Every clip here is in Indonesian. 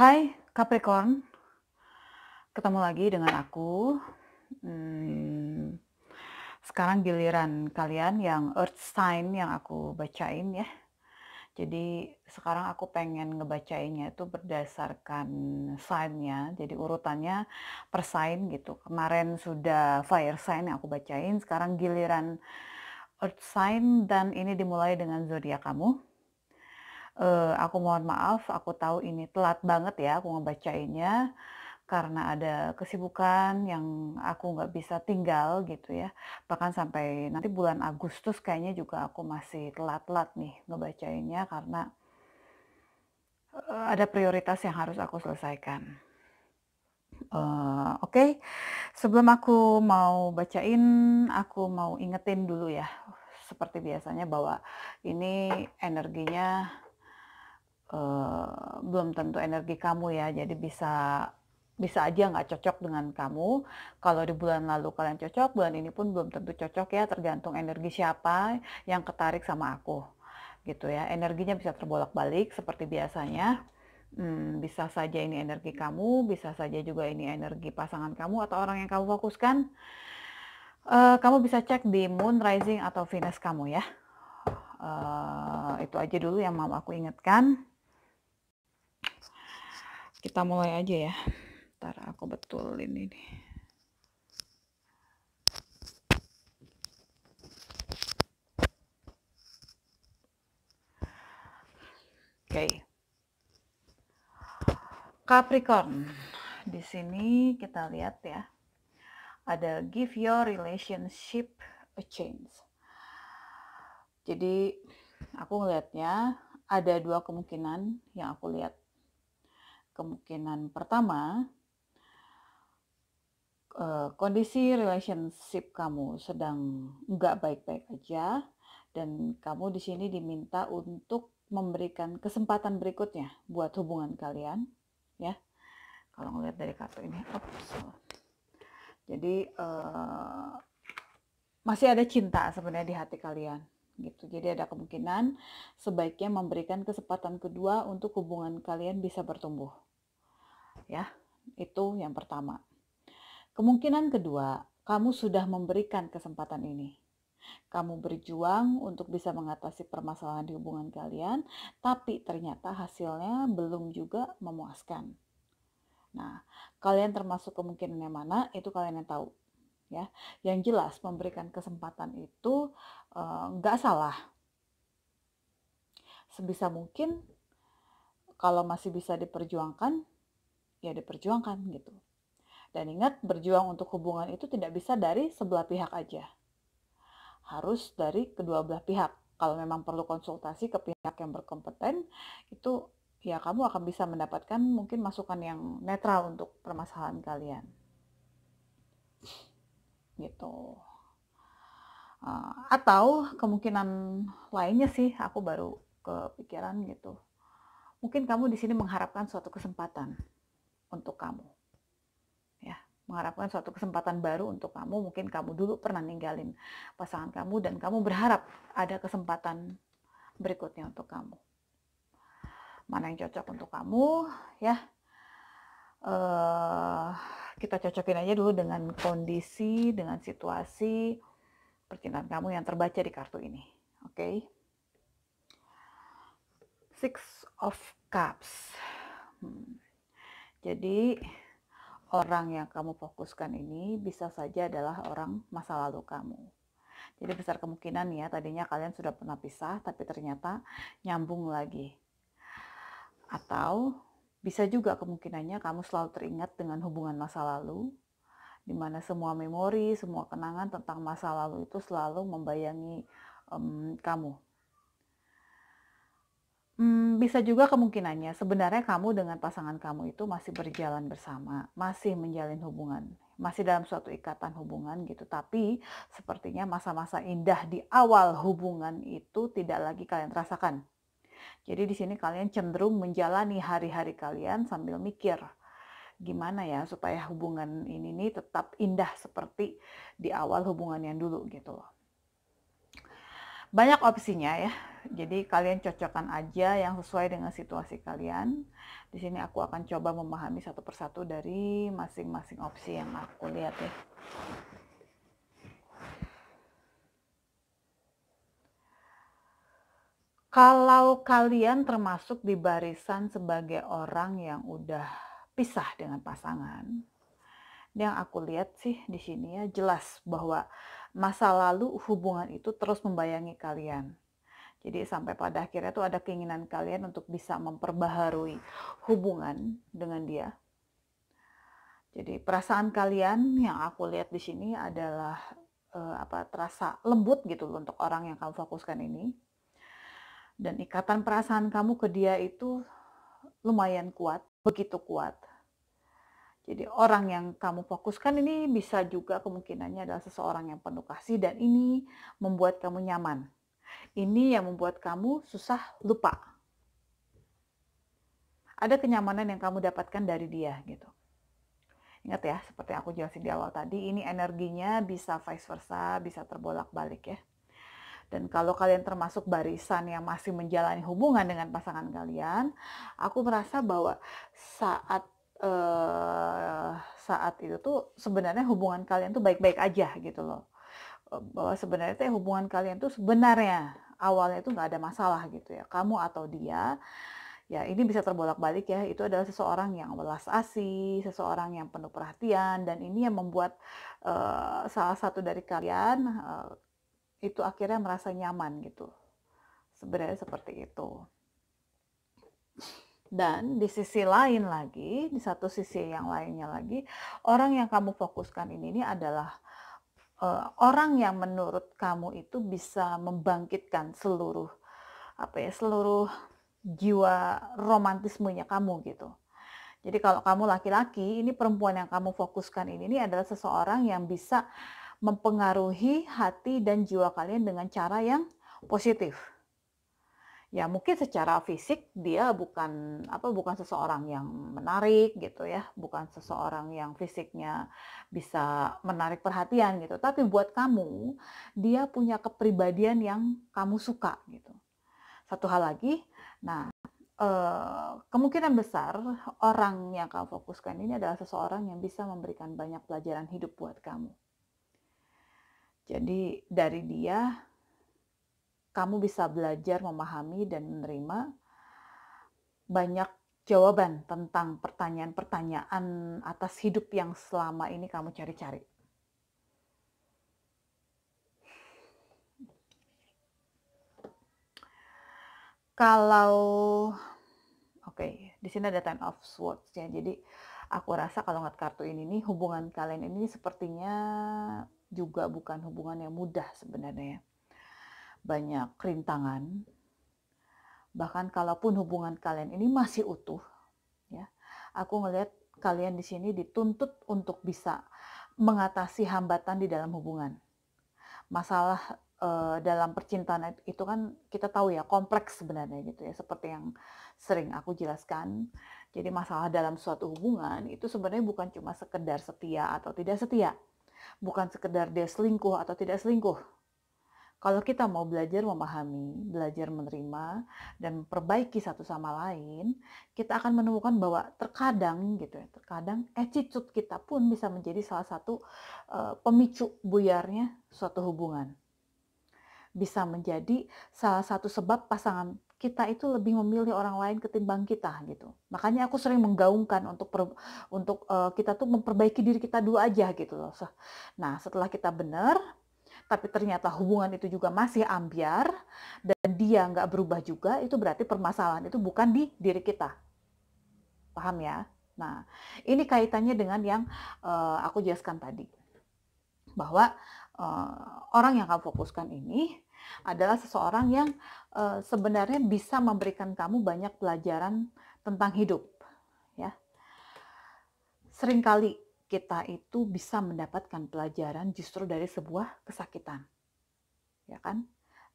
Hai Capricorn, ketemu lagi dengan aku. Sekarang giliran kalian yang Earth Sign yang aku bacain ya. Jadi sekarang aku pengen ngebacainnya itu berdasarkan sign-nya. Jadi urutannya per sign gitu. Kemarin sudah Fire Sign yang aku bacain, sekarang giliran Earth Sign dan ini dimulai dengan zodiak kamu. Aku mohon maaf, aku tahu ini telat banget ya aku ngebacainnya, karena ada kesibukan yang aku nggak bisa tinggal gitu ya. Bahkan sampai nanti bulan Agustus kayaknya juga aku masih telat-telat nih ngebacainnya karena ada prioritas yang harus aku selesaikan. Oke. Sebelum aku mau bacain, aku mau ingetin dulu ya, seperti biasanya bahwa ini energinya belum tentu energi kamu ya, jadi bisa aja nggak cocok dengan kamu. Kalau di bulan lalu kalian cocok, bulan ini pun belum tentu cocok ya, tergantung energi siapa yang ketarik sama aku gitu ya. Energinya bisa terbolak-balik seperti biasanya. Bisa saja ini energi kamu, bisa saja juga ini energi pasangan kamu atau orang yang kamu fokuskan. Kamu bisa cek di moon, rising atau Venus kamu ya. Itu aja dulu yang mau aku ingatkan. Kita mulai aja ya. Ntar aku betulin ini. Oke. Capricorn. Di sini kita lihat ya. Ada give your relationship a chance. Jadi aku ngelihatnya ada dua kemungkinan yang aku lihat. Kemungkinan pertama, kondisi relationship kamu sedang nggak baik-baik aja, dan kamu di sini diminta untuk memberikan kesempatan berikutnya buat hubungan kalian, ya. Kalau ngelihat dari kartu ini, jadi masih ada cinta sebenarnya di hati kalian, gitu. Jadi ada kemungkinan sebaiknya memberikan kesempatan kedua untuk hubungan kalian bisa bertumbuh, ya. Itu yang pertama. Kemungkinan kedua, kamu sudah memberikan kesempatan ini. Kamu berjuang untuk bisa mengatasi permasalahan di hubungan kalian, tapi ternyata hasilnya belum juga memuaskan. Nah, kalian termasuk kemungkinan yang mana, itu kalian yang tahu. Ya, yang jelas memberikan kesempatan itu nggak salah. Sebisa mungkin, kalau masih bisa diperjuangkan, ya diperjuangkan gitu. Dan ingat, berjuang untuk hubungan itu tidak bisa dari sebelah pihak aja. Harus dari kedua belah pihak. Kalau memang perlu konsultasi ke pihak yang berkompeten, itu ya kamu akan bisa mendapatkan mungkin masukan yang netral untuk permasalahan kalian. Gitu. Atau kemungkinan lainnya sih, aku baru kepikiran gitu. Mungkin kamu di sini mengharapkan suatu kesempatan untuk kamu. Ya, mengharapkan suatu kesempatan baru untuk kamu. Mungkin kamu dulu pernah ninggalin pasangan kamu dan kamu berharap ada kesempatan berikutnya untuk kamu. Mana yang cocok untuk kamu, ya. Kita cocokin aja dulu dengan kondisi, dengan situasi percintaan kamu yang terbaca di kartu ini. Oke. Six of Cups. Jadi orang yang kamu fokuskan ini bisa saja adalah orang masa lalu kamu. Jadi besar kemungkinan ya, tadinya kalian sudah pernah pisah tapi ternyata nyambung lagi. Atau bisa juga kemungkinannya kamu selalu teringat dengan hubungan masa lalu, di mana semua memori, semua kenangan tentang masa lalu itu selalu membayangi kamu. Bisa juga kemungkinannya sebenarnya kamu dengan pasangan kamu itu masih berjalan bersama, masih menjalin hubungan, masih dalam suatu ikatan hubungan gitu. Tapi sepertinya masa-masa indah di awal hubungan itu tidak lagi kalian rasakan. Jadi di sini kalian cenderung menjalani hari-hari kalian sambil mikir, gimana ya supaya hubungan ini nih tetap indah seperti di awal hubungan yang dulu gitu loh. Banyak opsinya ya. Jadi kalian cocokkan aja yang sesuai dengan situasi kalian. Di sini aku akan coba memahami satu persatu dari masing-masing opsi yang aku lihat ya. Kalau kalian termasuk di barisan sebagai orang yang udah pisah dengan pasangan, yang aku lihat sih di sini ya jelas bahwa masa lalu hubungan itu terus membayangi kalian. Jadi sampai pada akhirnya tuh ada keinginan kalian untuk bisa memperbaharui hubungan dengan dia. Jadi perasaan kalian yang aku lihat di sini adalah terasa lembut gitu loh untuk orang yang kamu fokuskan ini. Dan ikatan perasaan kamu ke dia itu lumayan kuat, begitu kuat. Jadi orang yang kamu fokuskan ini bisa juga kemungkinannya adalah seseorang yang penuh kasih dan ini membuat kamu nyaman. Ini yang membuat kamu susah lupa. Ada kenyamanan yang kamu dapatkan dari dia gitu. Ingat ya, seperti aku jelasin di awal tadi, ini energinya bisa vice versa, bisa terbolak-balik ya. Dan kalau kalian termasuk barisan yang masih menjalani hubungan dengan pasangan kalian, aku merasa bahwa saat saat itu tuh sebenarnya hubungan kalian tuh baik-baik aja gitu loh. Bahwa sebenarnya tuh hubungan kalian tuh sebenarnya awalnya itu nggak ada masalah gitu ya. Kamu atau dia, ya ini bisa terbolak-balik ya. Itu adalah seseorang yang welas asih, seseorang yang penuh perhatian, dan ini yang membuat salah satu dari kalian itu akhirnya merasa nyaman gitu. Sebenarnya seperti itu. Dan di sisi lain lagi, di satu sisi yang lainnya lagi, orang yang kamu fokuskan ini adalah orang yang menurut kamu itu bisa membangkitkan seluruh seluruh jiwa romantismenya kamu gitu. Jadi kalau kamu laki-laki, ini perempuan yang kamu fokuskan ini adalah seseorang yang bisa mempengaruhi hati dan jiwa kalian dengan cara yang positif. Ya mungkin secara fisik dia bukan seseorang yang menarik gitu ya, bukan seseorang yang fisiknya bisa menarik perhatian gitu, tapi buat kamu, dia punya kepribadian yang kamu suka gitu. Satu hal lagi, nah, kemungkinan besar orang yang kamu fokuskan ini adalah seseorang yang bisa memberikan banyak pelajaran hidup buat kamu. Jadi dari dia kamu bisa belajar memahami dan menerima banyak jawaban tentang pertanyaan-pertanyaan atas hidup yang selama ini kamu cari-cari. Kalau di sini ada Ten of Swords ya. Jadi aku rasa kalau ngeliat kartu ini nih, hubungan kalian ini sepertinya juga bukan hubungan yang mudah sebenarnya ya. Banyak rintangan. Bahkan kalaupun hubungan kalian ini masih utuh, ya, aku ngelihat kalian di sini dituntut untuk bisa mengatasi hambatan di dalam hubungan. Masalah dalam percintaan itu kan kita tahu ya kompleks sebenarnya gitu ya, seperti yang sering aku jelaskan. Jadi masalah dalam suatu hubungan itu sebenarnya bukan cuma sekedar setia atau tidak setia, bukan sekedar dia selingkuh atau tidak selingkuh. Kalau kita mau belajar memahami, belajar menerima, dan memperbaiki satu sama lain, kita akan menemukan bahwa terkadang gitu ya, terkadang attitude kita pun bisa menjadi salah satu pemicu buyarnya suatu hubungan. Bisa menjadi salah satu sebab pasangan kita itu lebih memilih orang lain ketimbang kita gitu. Makanya aku sering menggaungkan untuk kita tuh memperbaiki diri kita dulu aja gitu loh. Nah, setelah kita benar, tapi ternyata hubungan itu juga masih ambyar dan dia nggak berubah juga, itu berarti permasalahan itu bukan di diri kita. Paham ya? Nah, ini kaitannya dengan yang aku jelaskan tadi. Bahwa orang yang kamu fokuskan ini adalah seseorang yang sebenarnya bisa memberikan kamu banyak pelajaran tentang hidup. Ya. Seringkali kita itu bisa mendapatkan pelajaran justru dari sebuah kesakitan. Ya kan?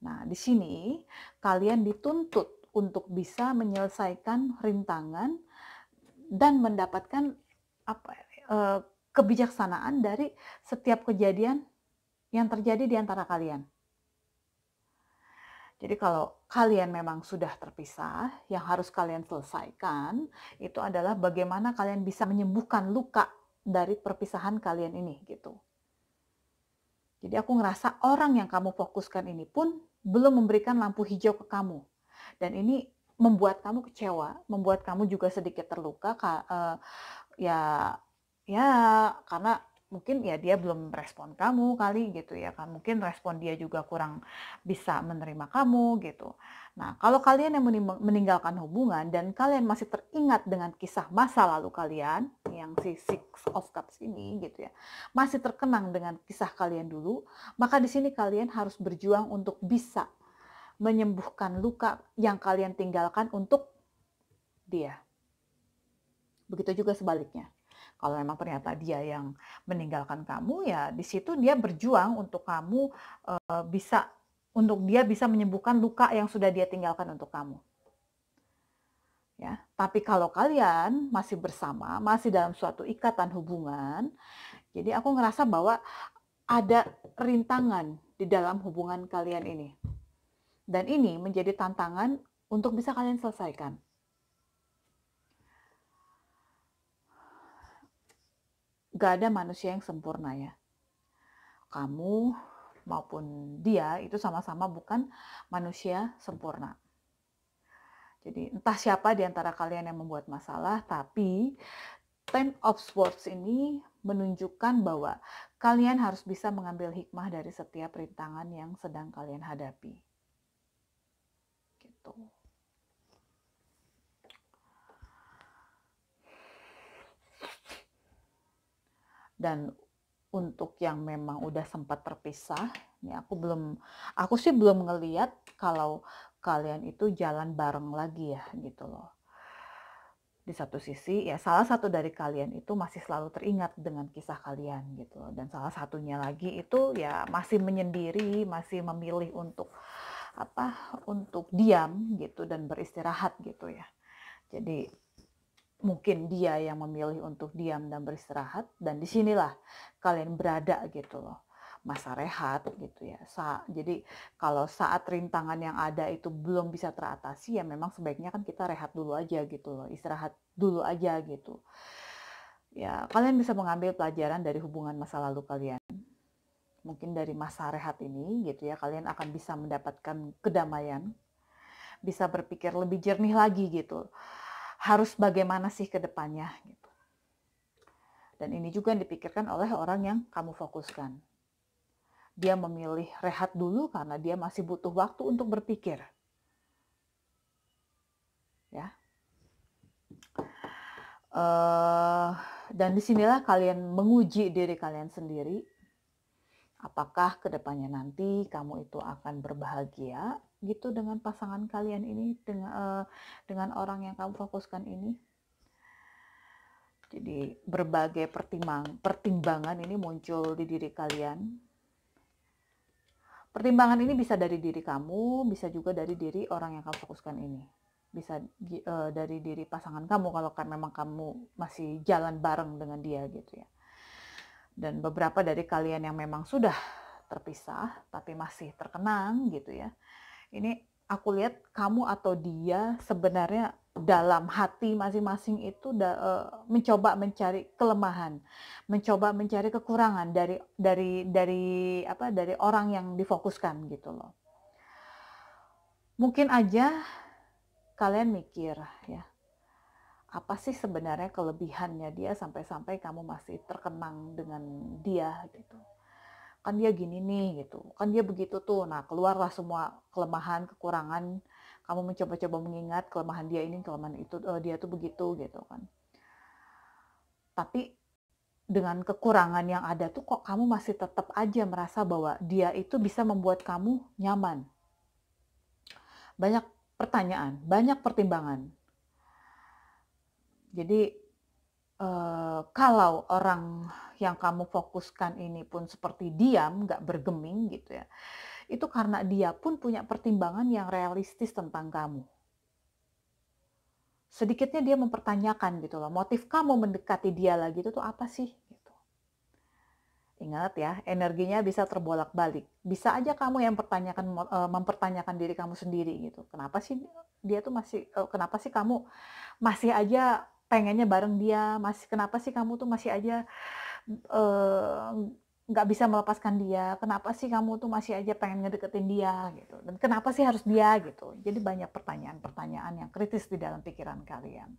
Nah, di sini kalian dituntut untuk bisa menyelesaikan rintangan dan mendapatkan kebijaksanaan dari setiap kejadian yang terjadi di antara kalian. Jadi kalau kalian memang sudah terpisah, yang harus kalian selesaikan itu adalah bagaimana kalian bisa menyembuhkan luka dari perpisahan kalian ini gitu. Jadi aku ngerasa orang yang kamu fokuskan ini pun belum memberikan lampu hijau ke kamu. Dan ini membuat kamu kecewa, membuat kamu juga sedikit terluka, ya ya karena mungkin ya dia belum respon kamu kali gitu ya kan, mungkin respon dia juga kurang bisa menerima kamu gitu. Nah, kalau kalian yang meninggalkan hubungan dan kalian masih teringat dengan kisah masa lalu kalian, yang si Six of Cups ini gitu ya, masih terkenang dengan kisah kalian dulu, maka di sini kalian harus berjuang untuk bisa menyembuhkan luka yang kalian tinggalkan untuk dia. Begitu juga sebaliknya. Kalau memang ternyata dia yang meninggalkan kamu, ya di situ dia berjuang untuk kamu bisa untuk dia bisa menyembuhkan luka yang sudah dia tinggalkan untuk kamu. Ya, tapi kalau kalian masih bersama, masih dalam suatu ikatan hubungan, jadi aku ngerasa bahwa ada rintangan di dalam hubungan kalian ini. Dan ini menjadi tantangan untuk bisa kalian selesaikan. Gak ada manusia yang sempurna ya. Kamu maupun dia itu sama-sama bukan manusia sempurna. Jadi entah siapa di antara kalian yang membuat masalah, tapi Ten of Swords ini menunjukkan bahwa kalian harus bisa mengambil hikmah dari setiap rintangan yang sedang kalian hadapi. Gitu. Dan untuk yang memang udah sempat terpisah, ini aku sih belum ngeliat kalau kalian itu jalan bareng lagi ya gitu loh. Di satu sisi ya salah satu dari kalian itu masih selalu teringat dengan kisah kalian gitu loh. Dan salah satunya lagi itu ya masih menyendiri, masih memilih untuk untuk diam gitu dan beristirahat gitu ya. Jadi mungkin dia yang memilih untuk diam dan beristirahat, dan disinilah kalian berada gitu loh, masa rehat gitu ya. Jadi kalau saat rintangan yang ada itu belum bisa teratasi, ya memang sebaiknya kan kita rehat dulu aja gitu loh, istirahat dulu aja gitu. Ya kalian bisa mengambil pelajaran dari hubungan masa lalu kalian. Mungkin dari masa rehat ini gitu ya, kalian akan bisa mendapatkan kedamaian, bisa berpikir lebih jernih lagi gitu. Harus bagaimana sih ke depannya gitu. Dan ini juga yang dipikirkan oleh orang yang kamu fokuskan. Dia memilih rehat dulu karena dia masih butuh waktu untuk berpikir. Ya. Dan disinilah kalian menguji diri kalian sendiri. Apakah kedepannya nanti kamu itu akan berbahagia gitu dengan pasangan kalian ini, dengan orang yang kamu fokuskan ini. Jadi berbagai pertimbangan ini muncul di diri kalian. Pertimbangan ini bisa dari diri kamu, bisa juga dari diri orang yang kamu fokuskan ini. Bisa dari diri pasangan kamu kalau kan memang kamu masih jalan bareng dengan dia gitu ya. Dan beberapa dari kalian yang memang sudah terpisah tapi masih terkenang gitu ya. Ini aku lihat kamu atau dia sebenarnya dalam hati masing-masing itu mencoba mencari kelemahan, mencoba mencari kekurangan dari orang yang difokuskan gitu loh. Mungkin aja kalian mikir ya, apa sih sebenarnya kelebihannya dia sampai-sampai kamu masih terkenang dengan dia gitu. Kan dia gini nih gitu, kan dia begitu tuh. Nah keluarlah semua kelemahan, kekurangan, kamu mencoba-coba mengingat kelemahan dia ini, kelemahan itu, dia tuh begitu gitu kan. Tapi dengan kekurangan yang ada tuh kok kamu masih tetap aja merasa bahwa dia itu bisa membuat kamu nyaman. Banyak pertanyaan, banyak pertimbangan. Jadi kalau orang yang kamu fokuskan ini pun seperti diam, nggak bergeming gitu ya, itu karena dia pun punya pertimbangan yang realistis tentang kamu. Sedikitnya dia mempertanyakan gitu loh, motif kamu mendekati dia lagi itu tuh apa sih? Gitu. Ingat ya, energinya bisa terbolak-balik. Bisa aja kamu yang mempertanyakan diri kamu sendiri gitu. Kenapa sih dia tuh kenapa sih kamu masih aja pengennya bareng dia, kenapa sih kamu tuh masih aja eee, nggak bisa melepaskan dia, kenapa sih kamu tuh masih aja pengen ngedeketin dia gitu, dan kenapa sih harus dia gitu. Jadi banyak pertanyaan-pertanyaan yang kritis di dalam pikiran kalian.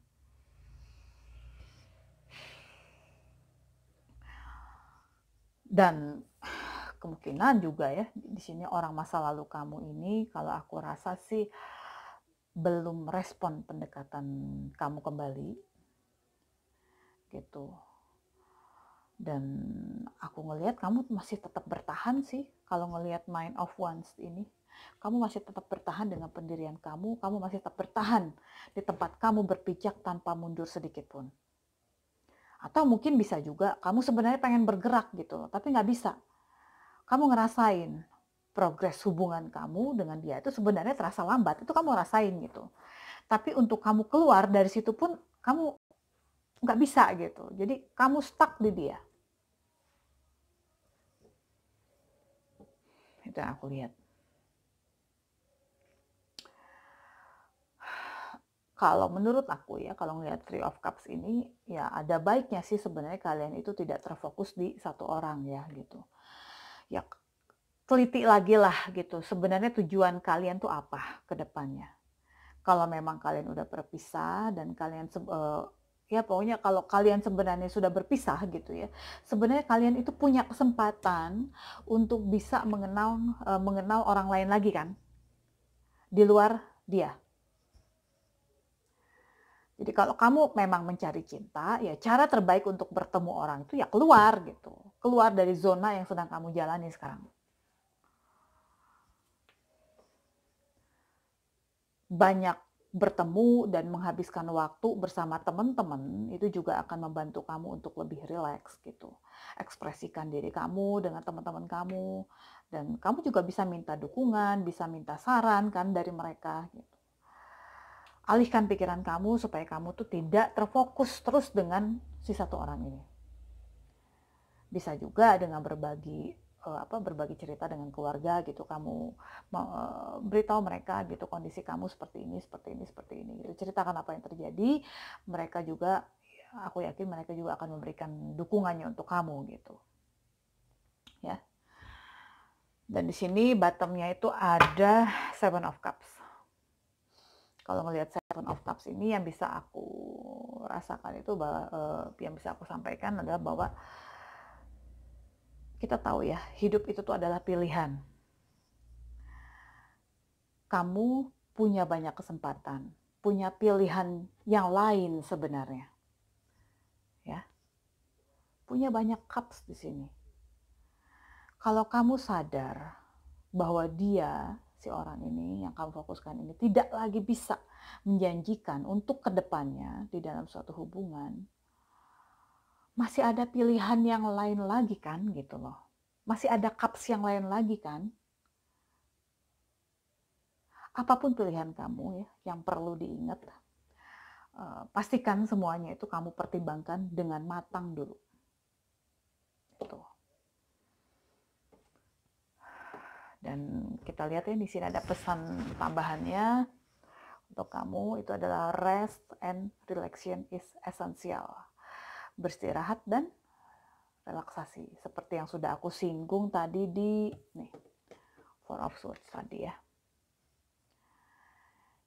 Dan kemungkinan juga ya, di sini orang masa lalu kamu ini kalau aku rasa sih belum respon pendekatan kamu kembali gitu. Dan aku ngelihat kamu masih tetap bertahan sih kalau ngelihat Nine of Wands ini. Kamu masih tetap bertahan dengan pendirian kamu masih tetap bertahan di tempat kamu berpijak tanpa mundur sedikit pun. Atau mungkin bisa juga kamu sebenarnya pengen bergerak gitu, tapi nggak bisa. Kamu ngerasain progres hubungan kamu dengan dia itu sebenarnya terasa lambat, itu kamu rasain gitu. Tapi untuk kamu keluar dari situ pun kamu nggak bisa gitu. Jadi kamu stuck di dia. Itu yang aku lihat. Kalau menurut aku ya, kalau ngelihat Three of Cups ini, ya ada baiknya sih sebenarnya kalian itu tidak terfokus di satu orang ya gitu. Ya teliti lagi lah gitu, sebenarnya tujuan kalian tuh apa ke depannya. Kalau memang kalian udah berpisah dan ya pokoknya kalau kalian sebenarnya sudah berpisah gitu ya, sebenarnya kalian itu punya kesempatan untuk bisa mengenal orang lain lagi kan, di luar dia. Jadi kalau kamu memang mencari cinta, ya cara terbaik untuk bertemu orang itu ya keluar gitu. Keluar dari zona yang sedang kamu jalani sekarang. Banyak bertemu dan menghabiskan waktu bersama teman-teman itu juga akan membantu kamu untuk lebih rileks gitu. Ekspresikan diri kamu dengan teman-teman kamu, dan kamu juga bisa minta dukungan, bisa minta saran kan dari mereka gitu. Alihkan pikiran kamu supaya kamu tuh tidak terfokus terus dengan si satu orang ini. Bisa juga dengan berbagi cerita dengan keluarga gitu, kamu beritahu mereka gitu kondisi kamu seperti ini seperti ini seperti ini gitu. Ceritakan apa yang terjadi, mereka juga, aku yakin mereka juga akan memberikan dukungannya untuk kamu gitu ya. Dan di sini bottomnya itu ada Seven of Cups. Kalau melihat Seven of Cups ini, yang bisa aku rasakan itu bahwa yang bisa aku sampaikan adalah bahwa kita tahu ya, hidup itu tuh adalah pilihan. Kamu punya banyak kesempatan, punya pilihan yang lain sebenarnya. Ya. Punya banyak cups di sini. Kalau kamu sadar bahwa dia, si orang ini yang kamu fokuskan ini tidak lagi bisa menjanjikan untuk kedepannya di dalam suatu hubungan, masih ada pilihan yang lain lagi kan gitu loh. Masih ada cups yang lain lagi kan. Apapun pilihan kamu ya, yang perlu diingat, pastikan semuanya itu kamu pertimbangkan dengan matang dulu. Gitu. Dan kita lihat ya, di sini ada pesan tambahannya untuk kamu, itu adalah rest and relaxation is essential. Beristirahat dan relaksasi, seperti yang sudah aku singgung tadi di Four of Swords tadi ya.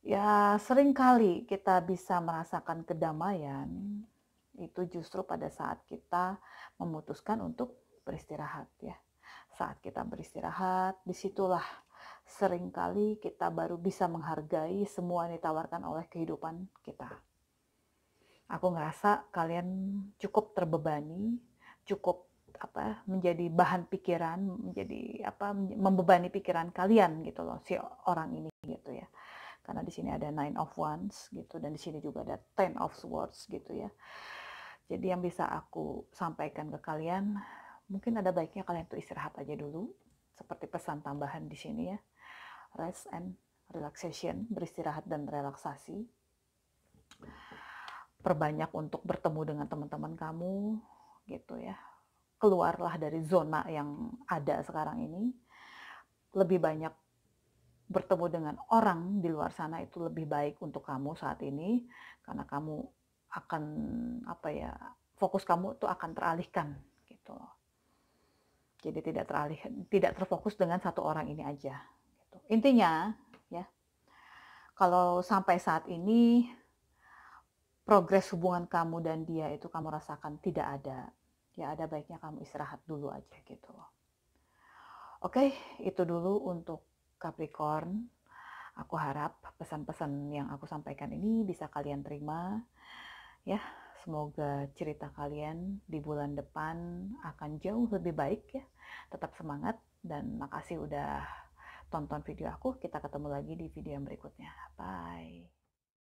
Ya, seringkali kita bisa merasakan kedamaian itu justru pada saat kita memutuskan untuk beristirahat ya. Saat kita beristirahat, disitulah seringkali kita baru bisa menghargai semua yang ditawarkan oleh kehidupan kita. Aku ngerasa kalian cukup terbebani, cukup menjadi bahan pikiran, membebani pikiran kalian gitu loh, si orang ini gitu ya. Karena di sini ada Nine of Wands gitu, dan di sini juga ada Ten of Swords gitu ya. Jadi yang bisa aku sampaikan ke kalian, mungkin ada baiknya kalian tuh istirahat aja dulu, seperti pesan tambahan di sini ya. Rest and relaxation, beristirahat dan relaksasi. Perbanyak untuk bertemu dengan teman-teman kamu gitu ya. keluarlah dari zona yang ada sekarang ini, lebih banyak bertemu dengan orang di luar sana itu lebih baik untuk kamu saat ini, karena kamu akan, apa ya, fokus kamu tuh akan teralihkan, gitu loh. Jadi tidak terfokus dengan satu orang ini aja, gitu. Intinya, ya, kalau sampai saat ini progres hubungan kamu dan dia itu kamu rasakan tidak ada, ya ada baiknya kamu istirahat dulu aja gitu loh. Oke, itu dulu untuk Capricorn. Aku harap pesan-pesan yang aku sampaikan ini bisa kalian terima ya. Semoga cerita kalian di bulan depan akan jauh lebih baik ya. Tetap semangat dan makasih udah tonton video aku. Kita ketemu lagi di video yang berikutnya. Bye.